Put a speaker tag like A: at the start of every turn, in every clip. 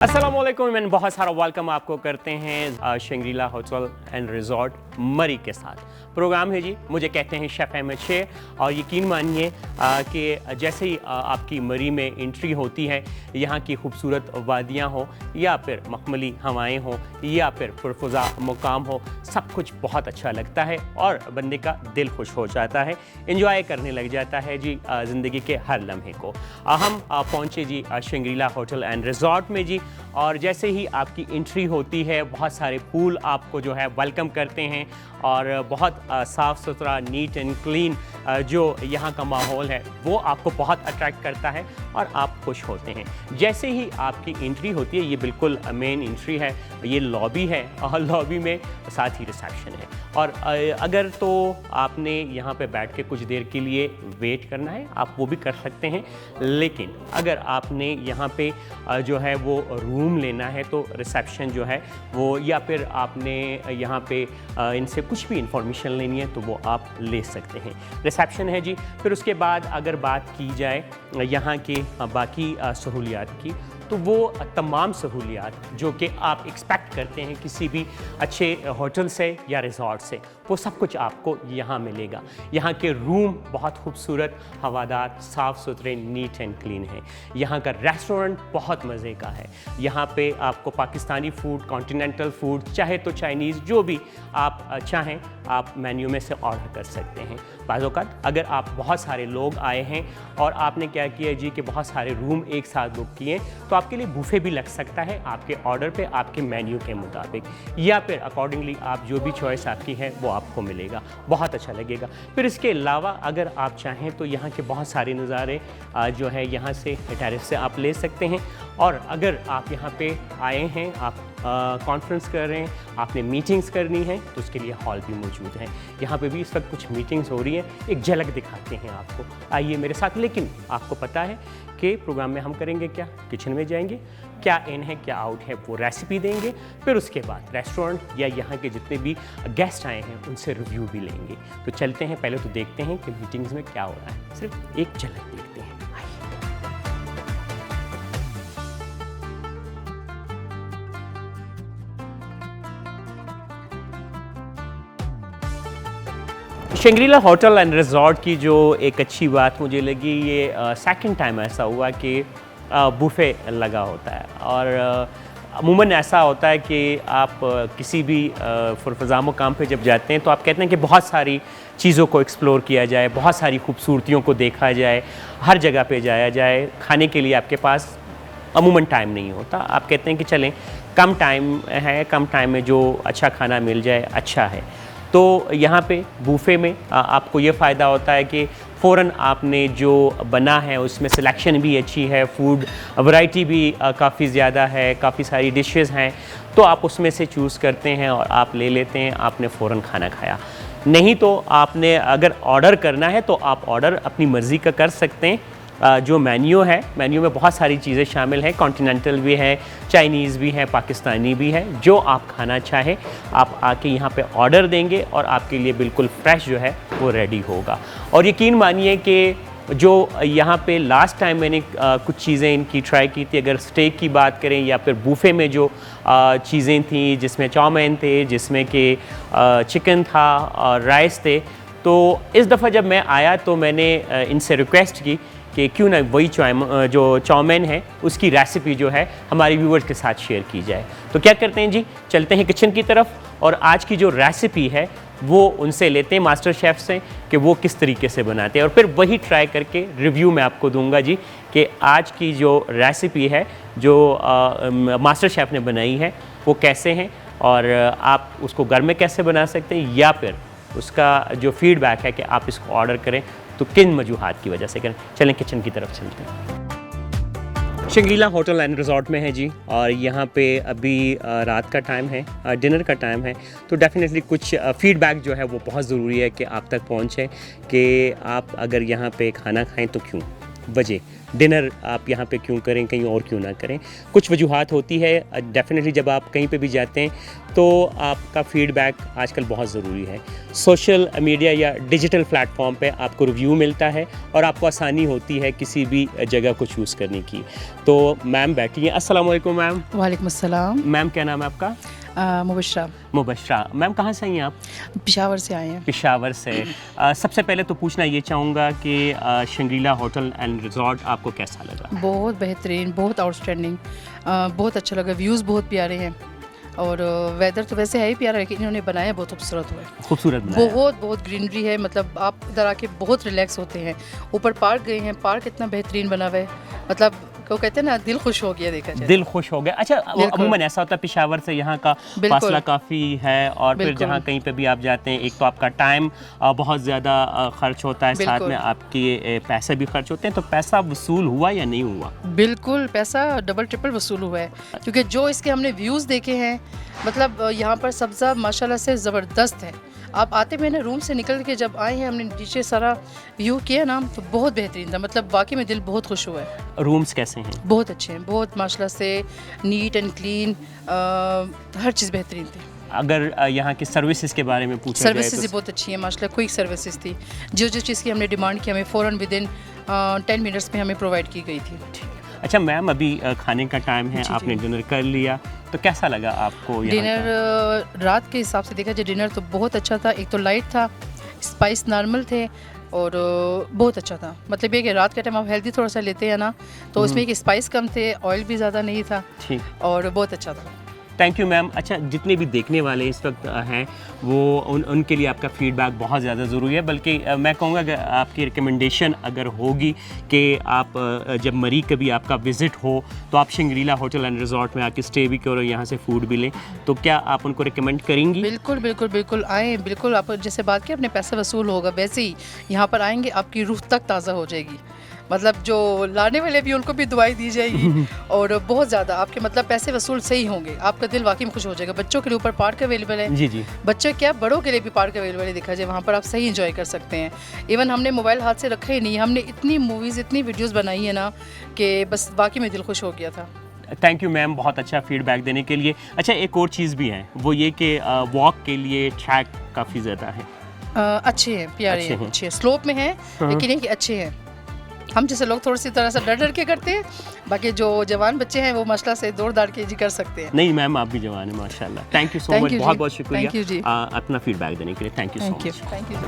A: अस्सलामुअलैकुम मैंने बहुत सारा वेलकम आपको करते हैं शंग्रीला होटल एंड रिजॉर्ट मरी के साथ। प्रोग्राम है जी, मुझे कहते हैं शेफ़ अहमद शेख। और यकीन मानिए कि जैसे ही आपकी मरी में एंट्री होती है, यहाँ की खूबसूरत वादियाँ हो या फिर मखमली हवाएं हो या फिर पुरफ़ुज़ा मुकाम हो, सब कुछ बहुत अच्छा लगता है और बंदे का दिल खुश हो जाता है, इंजॉय करने लग जाता है जी ज़िंदगी के हर लम्हे को। हम पहुँचे जी शंग्रीला होटल एंड रिजॉर्ट में जी। और जैसे ही आपकी एंट्री होती है, बहुत सारे पूल आपको जो है वेलकम करते हैं और बहुत साफ़ सुथरा नीट एंड क्लीन जो यहाँ का माहौल है वो आपको बहुत अट्रैक्ट करता है और आप खुश होते हैं। जैसे ही आपकी एंट्री होती है, ये बिल्कुल मेन एंट्री है, ये लॉबी है और लॉबी में साथ ही रिसेप्शन है। और अगर तो आपने यहाँ पे बैठ के कुछ देर के लिए वेट करना है, आप वो भी कर सकते हैं। लेकिन अगर आपने यहाँ पे जो है वो रूम लेना है तो रिसेप्शन जो है वो, या फिर आपने यहाँ पे इनसे कुछ भी इंफॉर्मेशन लेनी है तो वो आप ले सकते हैं। रिसेप्शन है जी। फिर उसके बाद अगर बात की जाए यहाँ के बाकी सहूलियात की, तो वो तमाम सहूलियात जो कि आप एक्सपेक्ट करते हैं किसी भी अच्छे होटल से या रिजॉर्ट से, वो सब कुछ आपको यहाँ मिलेगा। यहाँ के रूम बहुत खूबसूरत, हवादार, साफ़ सुथरे, नीट एंड क्लीन हैं। यहाँ का रेस्टोरेंट बहुत मज़े का है। यहाँ पे आपको पाकिस्तानी फ़ूड, कॉन्टिनेंटल फ़ूड, चाहे तो चाइनीज़, जो भी आप चाहें आप मेन्यू में से ऑर्डर कर सकते हैं। बाज़ औक़ात अगर आप बहुत सारे लोग आए हैं और आपने क्या किया जी कि बहुत सारे रूम एक साथ बुक किए, तो आपके लिए बुफे भी लग सकता है आपके ऑर्डर पे, आपके मेन्यू के मुताबिक, या फिर अकॉर्डिंगली आप जो भी चॉइस आपकी है वो आपको मिलेगा, बहुत अच्छा लगेगा। फिर इसके अलावा अगर आप चाहें तो यहाँ के बहुत सारे नज़ारे जो है यहाँ से टेरेस से आप ले सकते हैं। और अगर आप यहाँ पे आए हैं, आप कॉन्फ्रेंस कर रहे हैं, आपने मीटिंग्स करनी है, तो उसके लिए हॉल भी मौजूद है। यहाँ पे भी इस वक्त कुछ मीटिंग्स हो रही हैं, एक झलक दिखाते हैं आपको, आइए मेरे साथ। लेकिन आपको पता है कि प्रोग्राम में हम करेंगे क्या, किचन में जाएंगे, क्या इन है क्या आउट है वो रेसिपी देंगे, फिर उसके बाद रेस्टोरेंट या यहाँ के जितने भी गेस्ट आए हैं उनसे रिव्यू भी लेंगे। तो चलते हैं, पहले तो देखते हैं कि मीटिंग्स में क्या हो रहा है, सिर्फ एक झलक देखते हैं। शंग्रीला होटल एंड रिजॉर्ट की जो एक अच्छी बात मुझे लगी, ये सेकंड टाइम ऐसा हुआ कि बुफ़े लगा होता है। और अमूमन ऐसा होता है कि आप किसी भी पुरफ़ुज़ा मुकाम पे जब जाते हैं तो आप कहते हैं कि बहुत सारी चीज़ों को एक्सप्लोर किया जाए, बहुत सारी खूबसूरतियों को देखा जाए, हर जगह पे जाया जाए। खाने के लिए आपके पास अमूमन टाइम नहीं होता, आप कहते हैं कि चलें कम टाइम है, कम टाइम में जो अच्छा खाना मिल जाए अच्छा है। तो यहाँ पे बूफ़े में आपको ये फ़ायदा होता है कि फ़ौरन आपने जो बना है उसमें सिलेक्शन भी अच्छी है, फूड वैरायटी भी काफ़ी ज़्यादा है, काफ़ी सारी डिशेस हैं, तो आप उसमें से चूज़ करते हैं और आप ले लेते हैं, आपने फ़ौरन खाना खाया। नहीं तो आपने अगर ऑर्डर करना है तो आप ऑर्डर अपनी मर्ज़ी का कर सकते हैं। जो मेन्यू है, मेन्यू में बहुत सारी चीज़ें शामिल हैं, कॉन्टिनेंटल भी है, चाइनीज़ भी है, पाकिस्तानी भी है। जो आप खाना चाहें आप आके यहाँ पे ऑर्डर देंगे और आपके लिए बिल्कुल फ्रेश जो है वो रेडी होगा। और यकीन मानिए कि जो यहाँ पे लास्ट टाइम मैंने कुछ चीज़ें इनकी ट्राई की थी, अगर स्टेक की बात करें या फिर बूफ़े में जो चीज़ें थी, जिसमें चाउमीन थे, जिसमें कि चिकन था और राइस थे, तो इस दफ़ा जब मैं आया तो मैंने इनसे रिक्वेस्ट की कि क्यों ना वही जो चाउमीन है उसकी रेसिपी जो है हमारे व्यूवर्स के साथ शेयर की जाए। तो क्या करते हैं जी, चलते हैं किचन की तरफ और आज की जो रेसिपी है वो उनसे लेते हैं, मास्टर शेफ़ से, कि वो किस तरीके से बनाते हैं, और फिर वही ट्राई करके रिव्यू में आपको दूंगा जी कि आज की जो रेसिपी है जो मास्टर शेफ़ ने बनाई है वो कैसे हैं और आप उसको घर में कैसे बना सकते हैं, या फिर उसका जो फीडबैक है कि आप इसको ऑर्डर करें तो किन वजूहात की वजह से करें। चलें किचन की तरफ चलते हैं। शंग्रीला होटल एंड रिजॉर्ट में है जी, और यहाँ पे अभी रात का टाइम है, डिनर का टाइम है, तो डेफिनेटली कुछ फीडबैक जो है वो बहुत ज़रूरी है कि आप तक पहुँचे कि आप अगर यहाँ पे खाना खाएं तो क्यों, वजह डिनर आप यहाँ पे क्यों करें, कहीं और क्यों ना करें। कुछ वजूहात होती है, डेफिनेटली जब आप कहीं पे भी जाते हैं तो आपका फीडबैक आजकल बहुत ज़रूरी है। सोशल मीडिया या डिजिटल प्लेटफॉर्म पे आपको रिव्यू मिलता है और आपको आसानी होती है किसी भी जगह को चूज़ करने की। तो मैम बैठी हैं। अस्सलाम वालेकुम मैम।
B: वालेकुम अस्सलाम।
A: मैम क्या नाम है आपका?
B: मुबशरा।
A: मुबशरा। मैम कहाँ से आई हैं आप?
B: पेशावर से आए हैं।
A: पेशावर से। सबसे पहले तो पूछना ये चाहूँगा कि शंग्रीला होटल एंड रिजॉर्ट आपको कैसा लगा?
B: बहुत बेहतरीन, बहुत आउटस्टैंडिंग, बहुत अच्छा लगा। व्यूज़ बहुत प्यारे हैं और वेदर तो वैसे है ही प्यारा, लेकिन इन्होंने बनाया बहुत खूबसूरत हुआ है।
A: खूबसूरत बनाया।
B: बहुत ग्रीनरी है, मतलब आप इधर आके बहुत रिलैक्स होते हैं। ऊपर पार्क गए हैं, पार्क इतना बेहतरीन बना हुआ है, मतलब वो कहते हैं ना, दिल खुश हो गया देखा जाए।
A: दिल खुश हो गया। अच्छा, अमूमन ऐसा होता है पेशावर से यहाँ का फासला काफ़ी है और फिर जहाँ कहीं पे भी आप जाते हैं, एक तो आपका टाइम बहुत ज़्यादा खर्च होता है, साथ में आपके पैसे भी खर्च होते हैं। तो पैसा वसूल हुआ या नहीं हुआ?
B: बिल्कुल, पैसा डबल ट्रिपल वसूल हुआ है, क्योंकि जो इसके हमने व्यूज़ देखे हैं, मतलब यहाँ पर सब्ज़ा माशाल्लाह से ज़बरदस्त है। आप आते हुए ना रूम से निकल के जब आए हैं, हमने नीचे सारा व्यू किया ना, तो बहुत बेहतरीन था, मतलब वाकई में दिल बहुत खुश हुआ है।
A: रूम्स कैसे हैं? बहुत
B: अच्छे हैं, बहुत माशाल्लाह से नीट एंड क्लीन, हर चीज़ बेहतरीन थी।
A: अगर यहाँ की सर्विसेज के बारे में पूछा जाए
B: सर्विसेज बहुत अच्छी है माशाल्लाह, क्विक सर्विसेज थी। जो चीज़ की हमने डिमांड की, हमें फ़ौरन विदिन 10 मिनट्स में हमें प्रोवाइड की गई थी।
A: अच्छा मैम, अभी खाने का टाइम है, आपने डिनर कर लिया, तो कैसा लगा आपको यहाँ
B: डिनर? रात के हिसाब से देखा जाए डिनर तो बहुत अच्छा था। एक तो लाइट था, स्पाइस नॉर्मल थे और बहुत अच्छा था। मतलब ये कि रात के टाइम आप हेल्दी थोड़ा सा लेते हैं ना, तो उसमें एक स्पाइस कम थे, ऑयल भी ज़्यादा नहीं था और बहुत अच्छा था।
A: Thank you ma'am. अच्छा, जितने भी देखने वाले इस वक्त हैं वो उनके लिए आपका फीडबैक बहुत ज़्यादा ज़रूरी है, बल्कि मैं कहूँगा कि आपकी रिकमेंडेशन अगर होगी कि आप जब मरी कभी आपका विज़िट हो तो आप शंग्रीला होटल एंड रिजॉर्ट में आके स्टे भी करो, यहाँ से फूड भी लें, तो क्या आप उनको रिकमेंड करेंगी?
B: बिल्कुल आएँ, बिल्कुल। आप जैसे बात की अपने पैसा वसूल होगा, वैसे ही यहाँ पर आएंगे आपकी रूह तक ताज़ा हो जाएगी। मतलब जो लाने वाले भी उनको भी दुआई दी जाएगी और बहुत ज़्यादा आपके मतलब पैसे वसूल सही होंगे, आपका दिल वाकई में खुश हो जाएगा। बच्चों के लिए ऊपर पार्क अवेलेबल है।
A: जी।
B: बच्चे क्या, बड़ों के लिए भी पार्क अवेलेबल है, देखा जाए वहाँ पर आप सही इंजॉय कर सकते हैं। इवन हमने मोबाइल हाथ से रखा ही नहीं, हमने इतनी मूवीज़, इतनी वीडियोज़ बनाई है ना कि बस वाकई में दिल खुश हो गया था।
A: थैंक यू मैम, बहुत अच्छा फीडबैक देने के लिए। अच्छा, एक और चीज़ भी है, वो ये कि वॉक के लिए ट्रैक काफ़ी ज़्यादा है।
B: अच्छे हैं, प्यारे हैं, अच्छे हैं, स्लोप में हैं, लेकिन ये अच्छे हैं। हम जैसे लोग थोड़ी सी तरह से डर के करते हैं, बाकी जो जवान बच्चे हैं वो माशाल्लाह से दौड़ के जी कर सकते हैं।
A: नहीं मैम, आप भी जवान हैं माशाल्लाह। थैंक यू सो मच, बहुत शुक्रिया।
B: थैंक यू जी,
A: अपना फीडबैक देने के लिए thank you so much.
B: Thank you.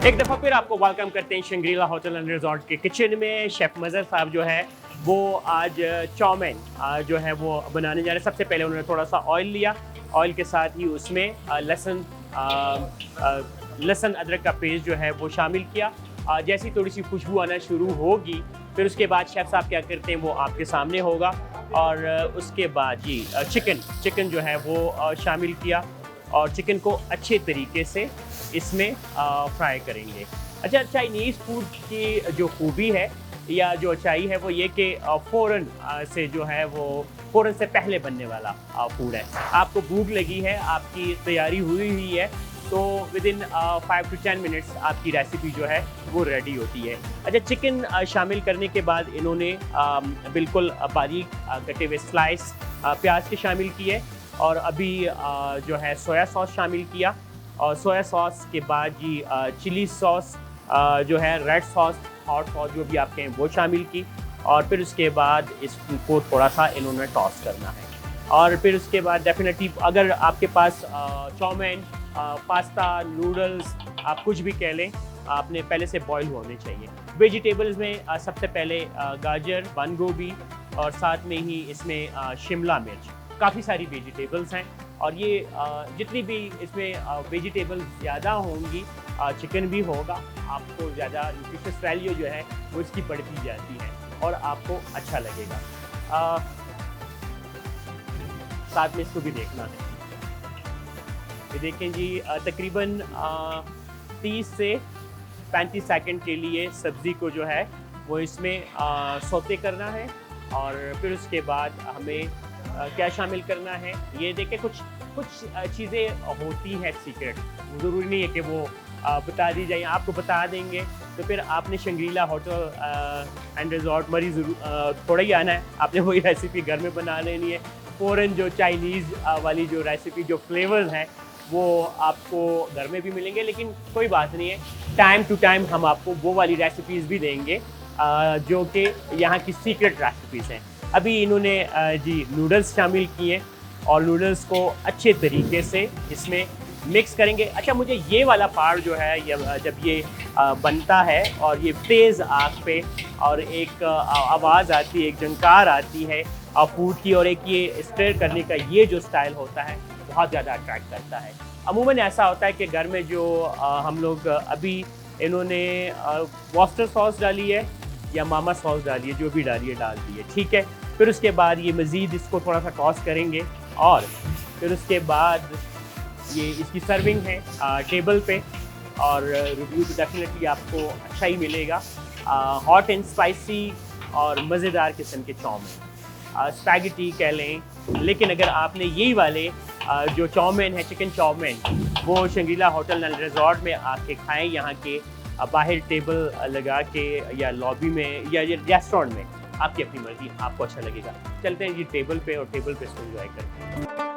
A: एक दफ़ा फिर आपको वेलकम करते हैं शंग्रीला होटल एंड रिजॉर्ट के किचन में। शेफ़ मज़हर साहब जो है वो आज चाउमीन जो है वो बनाने जा रहे हैं। सबसे पहले उन्होंने थोड़ा सा ऑयल लिया, ऑयल के साथ ही उसमें लहसुन अदरक का पेस्ट जो है वो शामिल किया। जैसी थोड़ी सी खुशबू आना शुरू होगी, फिर उसके बाद शेफ़ साहब क्या करते हैं वो आपके सामने होगा। और उसके बाद जी चिकन जो है वो शामिल किया और चिकन को अच्छे तरीके से इसमें फ्राई करेंगे। अच्छा, चाइनीज़ फूड की जो खूबी है या जो अच्छाई है वो ये कि फ़ौरन से जो है वो फ़ौरन से पहले बनने वाला फूड है। आपको भूख लगी है, आपकी तैयारी हुई है, तो विदिन 5 to 10 मिनट्स आपकी रेसिपी जो है वो रेडी होती है। अच्छा, चिकन शामिल करने के बाद इन्होंने बिल्कुल बारीक कटे हुए स्लाइस प्याज के शामिल किए और अभी जो है सोया सॉस शामिल किया और सोया सॉस के बाद जी चिली सॉस जो है, रेड सॉस, हॉट सॉस जो भी आप कहें वो शामिल की और फिर उसके बाद इसको थोड़ा सा इन्होंने टॉस करना है। और फिर उसके बाद डेफिनेटली अगर आपके पास चाउमीन, पास्ता, नूडल्स, आप कुछ भी कह लें, आपने पहले से बॉईल होने चाहिए। वेजिटेबल्स में सबसे पहले गाजर, बंद गोभी और साथ में ही इसमें शिमला मिर्च, काफ़ी सारी वेजिटेबल्स हैं और ये जितनी भी इसमें वेजिटेबल्स ज़्यादा होंगी, चिकन भी होगा, आपको ज़्यादा न्यूट्रिशियस वैल्यू जो है वो इसकी बढ़ती जाती है और आपको अच्छा लगेगा। साथ में इसको भी देखना है। ये देखें जी, तकरीबन 30 से 35 सेकंड के लिए सब्ज़ी को जो है वो इसमें सौते करना है और फिर उसके बाद हमें क्या शामिल करना है ये देखें। कुछ चीज़ें होती हैं सीक्रेट, ज़रूरी नहीं है कि वो बता दी जाए, आपको बता देंगे। तो फिर आपने शंग्रीला होटल एंड रिजॉर्ट मरी ज़रूर थोड़ा ही आना है, आपने वही रेसिपी घर में बना लेनी है। फ़ौरन जो चाइनीज़ वाली जो रेसिपी, जो फ्लेवर्स हैं वो आपको घर में भी मिलेंगे, लेकिन कोई बात नहीं है, टाइम टू टाइम हम आपको वो वाली रेसिपीज़ भी देंगे जो कि यहाँ की सीक्रेट रेसिपीज़ हैं। अभी इन्होंने जी नूडल्स शामिल किए और नूडल्स को अच्छे तरीके से इसमें मिक्स करेंगे। अच्छा, मुझे ये वाला पार्ट जो है जब ये बनता है और ये तेज़ आग पे और एक आवाज़ आती है, एक झंकार आती है फूड की, और एक ये स्टर करने का ये जो स्टाइल होता है बहुत ज़्यादा अट्रैक्ट करता है। अमूमन ऐसा होता है कि घर में जो हम लोग अभी इन्होंने वॉस्टर सॉस डाली है या मामा सॉस डाली है, जो भी डाली है डाल दी है, ठीक है। फिर उसके बाद ये मज़ीद इसको थोड़ा सा टॉस करेंगे और फिर उसके बाद ये इसकी सर्विंग है टेबल पे, और रिव्यू तो डेफिनेटली आपको अच्छा ही मिलेगा। हॉट एंड स्पाइसी और मज़ेदार किस्म के चाउमीन, स्पैगेटी कह लें, लेकिन अगर आपने यही वाले जो चाउमीन है, चिकन चाउमीन, वो शंग्रीला होटल एंड रिजॉर्ट में आके खाएं, यहाँ के बाहर टेबल लगा के या लॉबी में या रेस्टोरेंट में, आपकी अपनी मर्जी, आपको अच्छा लगेगा। चलते हैं जी टेबल पे और टेबल पे इसको एंजॉय करते हैं।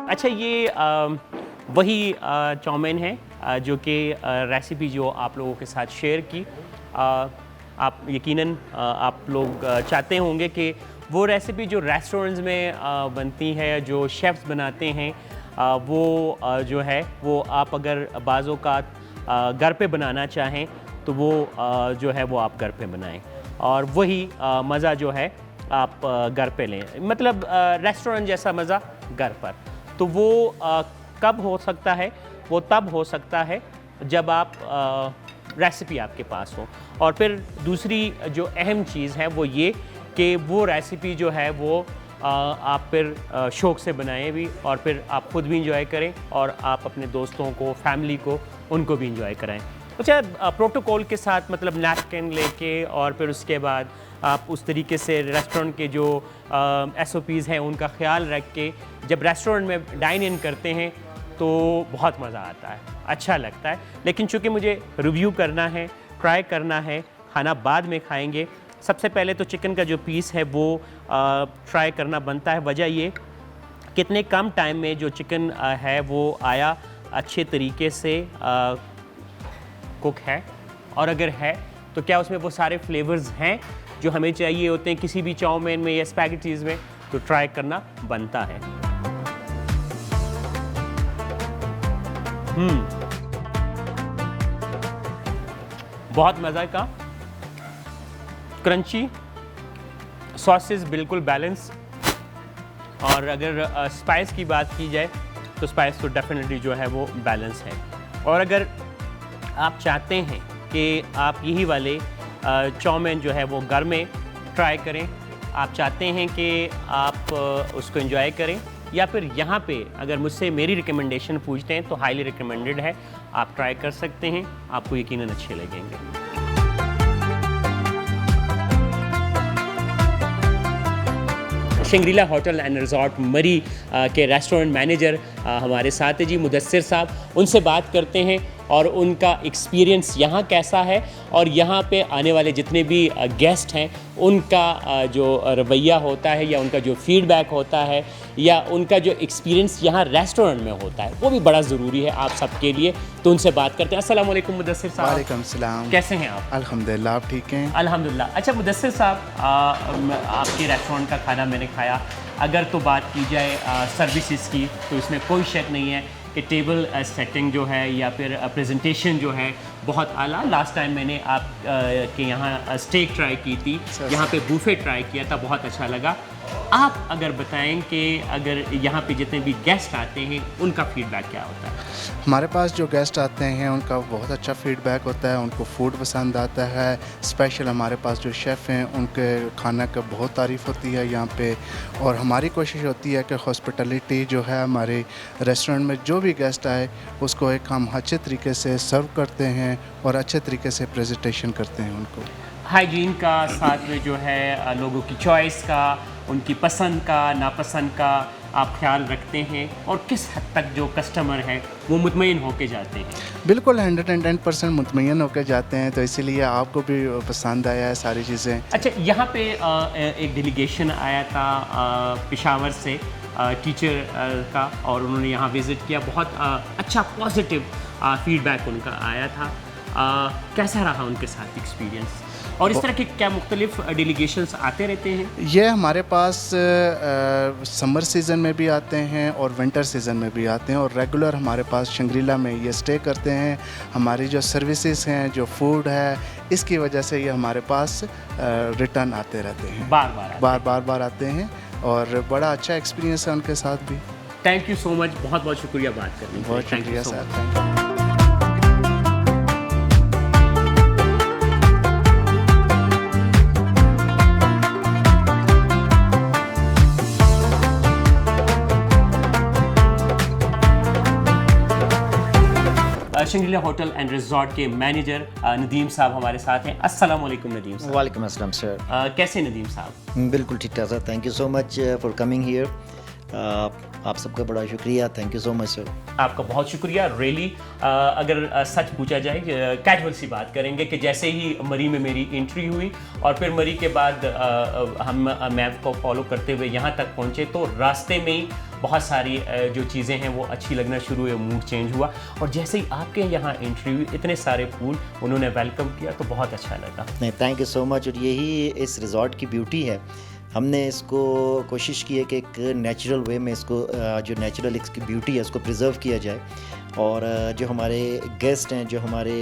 A: अच्छा, ये वही चाउमीन है जो कि रेसिपी जो आप लोगों के साथ शेयर की। आप यकीनन आप लोग चाहते होंगे कि वो रेसिपी जो रेस्टोरेंट्स में बनती है, जो शेफ़्स बनाते हैं, वो जो है वो आप अगर बाज़ों का घर पे बनाना चाहें तो वो जो है वो आप घर पे बनाएं, और वही मज़ा जो है आप घर पे लें, मतलब रेस्टोरेंट जैसा मज़ा घर पर। तो वो कब हो सकता है? वो तब हो सकता है जब आप रेसिपी आपके पास हो। और फिर दूसरी जो अहम चीज़ है वो ये कि वो रेसिपी जो है वो आप फिर शौक़ से बनाएं भी, और फिर आप खुद भी इंजॉय करें और आप अपने दोस्तों को, फैमिली को, उनको भी इंजॉय कराएं। अच्छा, प्रोटोकॉल के साथ, मतलब नैपकिन लेके, और फिर उसके बाद आप उस तरीके से रेस्टोरेंट के जो SOPs हैं उनका ख्याल रख के जब रेस्टोरेंट में डाइन इन करते हैं तो बहुत मज़ा आता है, अच्छा लगता है। लेकिन चूँकि मुझे रिव्यू करना है, ट्राई करना है, खाना बाद में खाएंगे, सबसे पहले तो चिकन का जो पीस है वो ट्राई करना बनता है। वजह ये कितने कम टाइम में जो चिकन है वो आया अच्छे तरीके से कुक है, और अगर है तो क्या उसमें वो सारे फ्लेवर्स हैं जो हमें चाहिए होते हैं किसी भी चाउमीन में या स्पैगेटीज़ में, तो ट्राई करना बनता है। बहुत मज़ा का, क्रंची, सॉसेस बिल्कुल बैलेंस, और अगर स्पाइस की बात की जाए तो स्पाइस तो डेफिनेटली जो है वो बैलेंस है। और अगर आप चाहते हैं कि आप यही वाले चाउमीन जो है वो घर में ट्राई करें, आप चाहते हैं कि आप उसको एंजॉय करें, या फिर यहाँ पे अगर मुझसे मेरी रिकमेंडेशन पूछते हैं तो हाईली रिकमेंडेड है, आप ट्राई कर सकते हैं, आपको यकीनन अच्छे लगेंगे। शंग्रीला होटल एंड रिजॉर्ट मरी के रेस्टोरेंट मैनेजर हमारे साथ है जी, मुदस्सिर साहब। उनसे बात करते हैं और उनका एक्सपीरियंस यहाँ कैसा है, और यहाँ पे आने वाले जितने भी गेस्ट हैं उनका जो रवैया होता है या उनका जो फीडबैक होता है या उनका जो एक्सपीरियंस यहाँ रेस्टोरेंट में होता है, वो भी बड़ा ज़रूरी है आप सबके लिए। तो उनसे बात करते हैं। अस्सलाम वालेकुम मुदस्सिर साहब।
C: वालेकुम सलाम।
A: कैसे हैं आप?
C: अल्हम्दुलिल्लाह, आप ठीक हैं?
A: अल्हम्दुलिल्लाह। अच्छा मुदस्सिर साहब, आपके रेस्टोरेंट का खाना मैंने खाया। अगर तो बात की जाए सर्विसेज की, तो इसमें कोई शक नहीं है कि टेबल सेटिंग जो है या फिर प्रेजेंटेशन जो है बहुत आला। लास्ट टाइम मैंने आप के यहाँ स्टेक ट्राई की थी, यहाँ पे बूफे ट्राई किया था, बहुत अच्छा लगा। आप अगर बताएं कि अगर यहाँ पे जितने भी गेस्ट आते हैं उनका फीडबैक क्या होता है?
C: हमारे पास जो गेस्ट आते हैं उनका बहुत अच्छा फीडबैक होता है, उनको फूड पसंद आता है। स्पेशल हमारे पास जो शेफ़ हैं उनके खाना का बहुत तारीफ़ होती है यहाँ पे, और हमारी कोशिश होती है कि हॉस्पिटलिटी जो है हमारे रेस्टोरेंट में जो भी गेस्ट आए उसको एक हम अच्छे तरीके से सर्व करते हैं और अच्छे तरीके से प्रेजेंटेशन करते हैं उनको।
A: हाइजीन का, साथ में जो है लोगों की चॉइस का, उनकी पसंद का, नापसंद का आप ख्याल रखते हैं, और किस हद तक जो कस्टमर है वो मुतमईन होके जाते हैं?
C: बिल्कुल 110% मुतमईन होकर जाते हैं, तो इसीलिए आपको भी पसंद आया है सारी चीज़ें।
A: अच्छा, यहाँ पे एक डेलीगेशन आया था पेशावर से, टीचर का, और उन्होंने यहाँ विज़िट किया। बहुत अच्छा पॉजिटिव फीडबैक उनका आया था। कैसा रहा उनके साथ एक्सपीरियंस? और इस तरह के क्या मुख्तलिफ डेलीगेशंस आते रहते हैं?
C: ये हमारे पास समर सीज़न में भी आते हैं और विंटर सीज़न में भी आते हैं, और रेगुलर हमारे पास शंग्रीला में ये स्टे करते हैं। हमारी जो सर्विसेज हैं, जो फूड है, इसकी वजह से ये हमारे पास रिटर्न आते रहते हैं, बार आते हैं, और बड़ा अच्छा एक्सपीरियंस है उनके साथ भी।
A: थैंक यू सो मच, बहुत बहुत शुक्रिया बात करने के लिए।
C: बहुत शुक्रिया
A: so
C: sir,
A: much.
C: Thank you.
A: Shangrila hotel and resort के मैनेजर नदीम साहब हमारे साथ हैं। अस्सलाम वालेकुम नदीम साहब।
D: वालेकुम अस्सलाम सर।
A: कैसे नदीम साहब?
D: बिल्कुल ठीक ठाक sir, thank you so much for coming here. आप सबका बड़ा शुक्रिया, thank you so much sir.
A: आपका बहुत शुक्रिया रियली। अगर सच पूछा जाए, कैजुअल सी बात करेंगे कि जैसे ही मरी में मेरी एंट्री हुई और फिर मरी के बाद हम मैप को फॉलो करते हुए यहाँ तक पहुँचे, तो रास्ते में ही बहुत सारी जो चीज़ें हैं वो अच्छी लगना शुरू हुई, मूड चेंज हुआ, और जैसे ही आपके यहाँ एंट्री हुई इतने सारे फूल उन्होंने वेलकम किया, तो बहुत अच्छा लगा।
D: नहीं, थैंक यू सो मच। और यही इस रिज़ॉर्ट की ब्यूटी है। हमने इसको कोशिश की है कि एक नेचुरल वे में इसको जो नेचुरल इसकी ब्यूटी है उसको प्रिजर्व किया जाए, और जो हमारे गेस्ट हैं, जो हमारे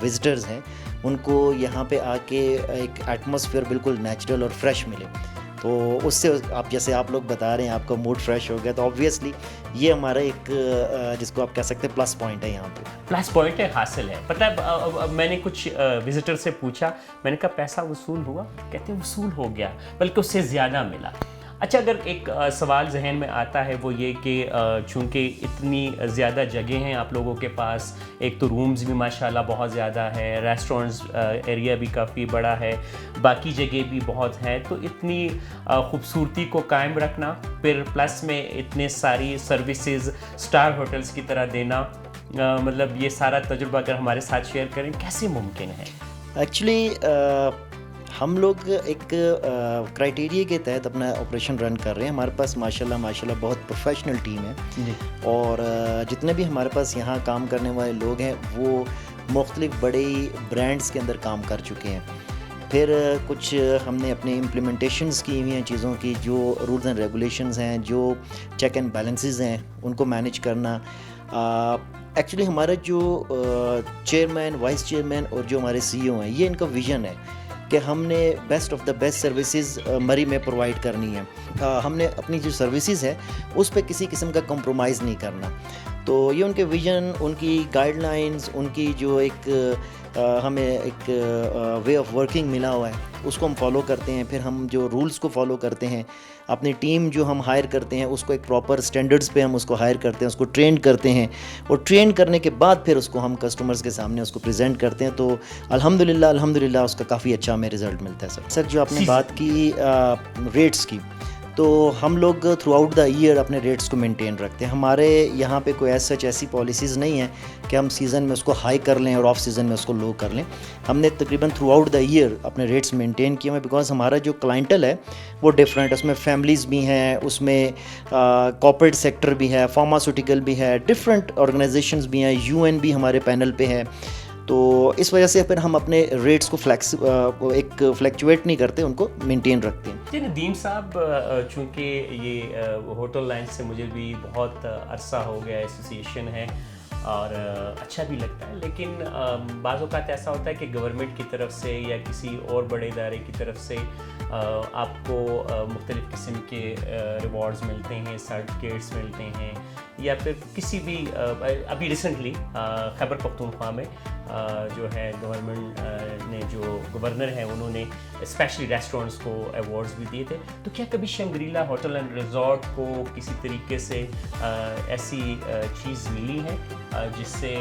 D: विज़िटर्स हैं, उनको यहाँ पे आके एक एटमॉस्फेयर बिल्कुल नेचुरल और फ्रेश मिले। तो उससे आप जैसे आप लोग बता रहे हैं आपका मूड फ्रेश हो गया, तो ऑब्वियसली ये हमारा एक जिसको आप कह सकते हैं प्लस पॉइंट है। यहाँ पे
A: प्लस पॉइंट है, हासिल है। पता है, मैंने कुछ विजिटर से पूछा, मैंने कहा पैसा वसूल हुआ? कहते वसूल हो गया, बल्कि उससे ज़्यादा मिला। अच्छा, अगर एक सवाल जहन में आता है वो ये कि चूँकि इतनी ज़्यादा जगह हैं आप लोगों के पास, एक तो रूम्स भी माशाल्लाह बहुत ज़्यादा है, रेस्टोरेंट्स एरिया भी काफ़ी बड़ा है, बाकी जगह भी बहुत है, तो इतनी खूबसूरती को कायम रखना, फिर प्लस में इतने सारी सर्विसेज स्टार होटल्स की तरह देना, मतलब ये सारा तजुर्बा अगर हमारे साथ शेयर करें, कैसे मुमकिन है?
D: एक्चुअली हम लोग एक क्राइटेरिया के तहत अपना ऑपरेशन रन कर रहे हैं। हमारे पास माशाल्लाह बहुत प्रोफेशनल टीम है जी। और जितने भी हमारे पास यहाँ काम करने वाले लोग हैं वो मुख्तलिफ बड़े ब्रांड्स के अंदर काम कर चुके हैं। फिर कुछ हमने अपने इम्प्लीमेंटेशंस की हुई हैं चीज़ों की, जो रूल्स एंड रेगुलेशंस हैं, जो चेक एंड बैलेंसेस हैं, उनको मैनेज करना। एक्चुअली हमारा जो चेयरमैन, वाइस चेयरमैन और जो हमारे CEO हैं, ये इनका विज़न है कि हमने best of the best services मरी में प्रोवाइड करनी है। हमने अपनी जो सर्विसेज है उस पर किसी किस्म का कॉम्प्रोमाइज़ नहीं करना। तो ये उनके विज़न, उनकी गाइडलाइंस, उनकी जो एक हमें एक वे ऑफ वर्किंग मिला हुआ है उसको हम फॉलो करते हैं। फिर हम जो रूल्स को फॉलो करते हैं, अपनी टीम जो हम हायर करते हैं उसको एक प्रॉपर स्टैंडर्ड्स पे हम उसको हायर करते हैं, उसको ट्रेन करते हैं, और ट्रेन करने के बाद फिर उसको हम कस्टमर्स के सामने उसको प्रेजेंट करते हैं। तो अल्हम्दुलिल्लाह उसका काफ़ी अच्छा हमें रिज़ल्ट मिलता है। सर जो आपने बात की रेट्स की, तो हम लोग थ्रू आउट द ईयर अपने रेट्स को मेंटेन रखते हैं। हमारे यहाँ पे कोई ऐसी पॉलिसीज़ नहीं है कि हम सीज़न में उसको हाई कर लें और ऑफ सीज़न में उसको लो कर लें। हमने तकरीबन थ्रू आउट द ईयर अपने रेट्स मेंटेन किए हैं, बिकॉज हमारा जो क्लाइंटल है वो डिफरेंट है। उसमें फैमिलीज़ भी हैं, उसमें कॉर्पोरेट सेक्टर भी है, फार्मास्यूटिकल भी है, डिफरेंट ऑर्गेनाइजेशंस भी हैं, UN भी हमारे पैनल पे है। तो इस वजह से फिर हम अपने रेट्स को एक फ्लैक्चुएट नहीं करते, उनको मेंटेन रखते हैं।
A: जी नदीम साहब, चूँकि ये होटल लाइन से मुझे भी बहुत अरसा हो गया एसोसिएशन है और अच्छा भी लगता है, लेकिन बाज़ औक़ात ऐसा होता है कि गवर्नमेंट की तरफ से या किसी और बड़े इदारे की तरफ से आपको मुख्तलिफ़ किस्म के रिवॉर्ड्स मिलते हैं, सर्टिफिकेट्स मिलते हैं, या फिर किसी भी अभी रिसेंटली खैबर पख्तूनख्वा में जो है गवर्नमेंट ने जो गवर्नर है उन्होंने स्पेशली रेस्टोरेंट्स को अवार्ड्स भी दिए थे। तो क्या कभी शंग्रीला होटल एंड रिजॉर्ट को किसी तरीके से ऐसी चीज़ मिली है जिससे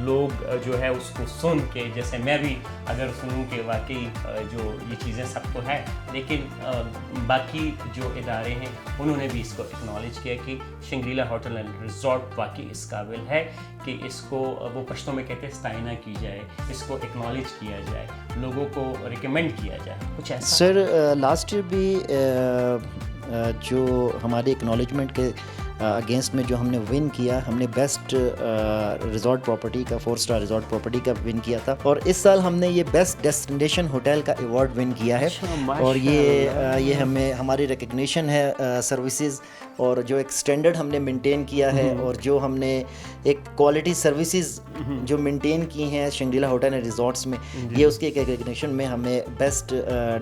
A: लोग जो है उसको सुन के, जैसे मैं भी अगर सुनूं कि वाकई जो ये चीज़ें सब तो है, लेकिन बाकी जो इदारे हैं उन्होंने भी इसको एक्नॉलेज किया कि शंग्रीला होटल एंड रिजॉर्ट वाकई इस काबिल है कि इसको वो पश्तों में कहते हैं स्ताइना की जाए, इसको एक्नॉलेज किया जाए, लोगों को रिकमेंड किया जाए, कुछ ऐसा।
D: सर लास्ट ईयर भी जो हमारे एक्नॉलेजमेंट के अगेंस्ट में जो हमने विन किया, हमने बेस्ट रिजॉर्ट प्रॉपर्टी का 4 स्टार रिजॉर्ट प्रॉपर्टी का विन किया था, और इस साल हमने ये बेस्ट डेस्टिनेशन होटल का अवार्ड विन किया है। और ये हमें हमारी रिकग्निशन है सर्विसेज, और जो एक स्टैंडर्ड हमने मेंटेन किया है, और जो हमने एक क्वालिटी सर्विसेज जो मेंटेन की हैं शंग्रीला होटल एंड रिजॉर्ट्स में, ये उसके एक रिकग्निशन में हमें बेस्ट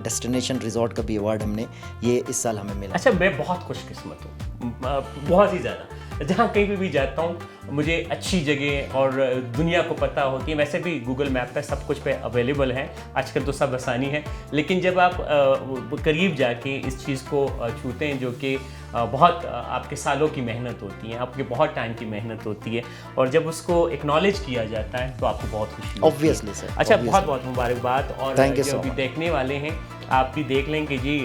D: डेस्टिनेशन रिजॉर्ट का भी अवार्ड हमने ये इस साल हमें मिला।
A: अच्छा, मैं बहुत खुशकिस्मत हूँ, बहुत ही ज़्यादा। जहाँ कहीं पे भी जाता हूँ मुझे अच्छी जगह और दुनिया को पता होती है। वैसे भी गूगल मैप पे सब कुछ पे अवेलेबल है, आजकल तो सब आसानी है, लेकिन जब आप करीब जाके इस चीज़ को छूते हैं जो कि बहुत आपके सालों की मेहनत होती है, आपके बहुत टाइम की मेहनत होती है, और जब उसको एक्नॉलेज किया जाता है तो आपको बहुत खुशी होती है।
D: Obviously sir.
A: अच्छा, बहुत बहुत मुबारकबाद। और जो भी देखने वाले हैं आप भी देख लें कि जी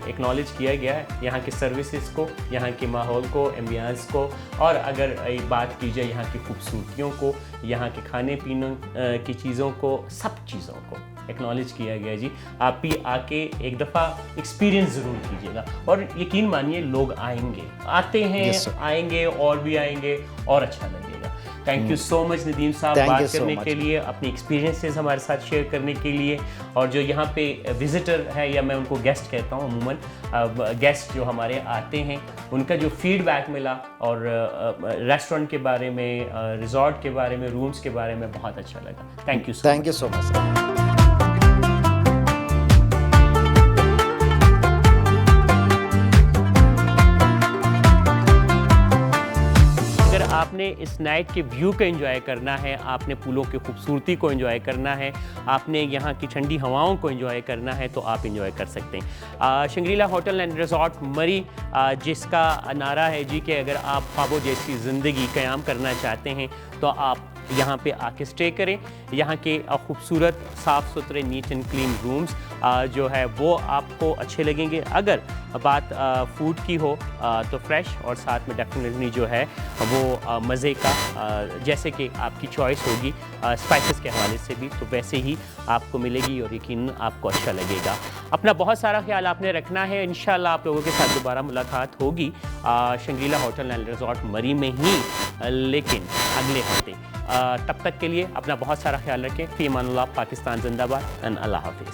A: एक्नॉलेज किया गया है यहाँ की सर्विसेज को, यहाँ के माहौल को, एम्बियंस को, और अगर बात की जाए यहाँ की खूबसूरतियों को, यहाँ के खाने पीने की चीज़ों को, सब चीज़ों को एक्नॉलेज किया गया जी। आप भी आके एक दफ़ा एक्सपीरियंस ज़रूर कीजिएगा, और यकीन मानिए लोग आएंगे, आते हैं, आएंगे और भी आएंगे, और अच्छा लगेगा। Thank you so much Nadeem साहब, बात करने के लिए, अपनी एक्सपीरियंसेस हमारे साथ शेयर करने के लिए। और जो यहाँ पे विजिटर है, या मैं उनको गेस्ट कहता हूँ अमूमन, गेस्ट जो हमारे आते हैं, उनका जो फीडबैक मिला, और रेस्टोरेंट के बारे में, रिजॉर्ट के बारे में, रूम्स के बारे में बहुत अच्छा लगा। Thank you so much. आपने इस नाइट के व्यू को एंजॉय करना है, आपने पुलों की खूबसूरती को एंजॉय करना है, आपने यहाँ की ठंडी हवाओं को एंजॉय करना है, तो आप एंजॉय कर सकते हैं। शंग्रीला होटल एंड रिजॉर्ट मरी, जिसका नारा है जी कि अगर आप ख्वाबों जैसी ज़िंदगी क़याम करना चाहते हैं तो आप यहाँ पे आके स्टे करें। यहाँ के खूबसूरत साफ़ सुथरे नीट एंड क्लीन रूम्स जो है वो आपको अच्छे लगेंगे। अगर बात फूड की हो तो फ्रेश, और साथ में डेफिनेटली जो है वो मज़े का, जैसे कि आपकी चॉइस होगी स्पाइसेस के हवाले से भी, तो वैसे ही आपको मिलेगी, और यकीन आपको अच्छा लगेगा। अपना बहुत सारा ख्याल आपने रखना है। इंशाल्लाह आप लोगों के साथ दोबारा मुलाकात होगी शंग्रीला होटल एंड रिजॉर्ट मरी में ही, लेकिन अगले हफ्ते। तब तक के लिए अपना बहुत सारा ख्याल रखें। फ़ी अमानुल्लाह, पाकिस्तान जिंदाबाद, एंड अल्लाह हाफिज़।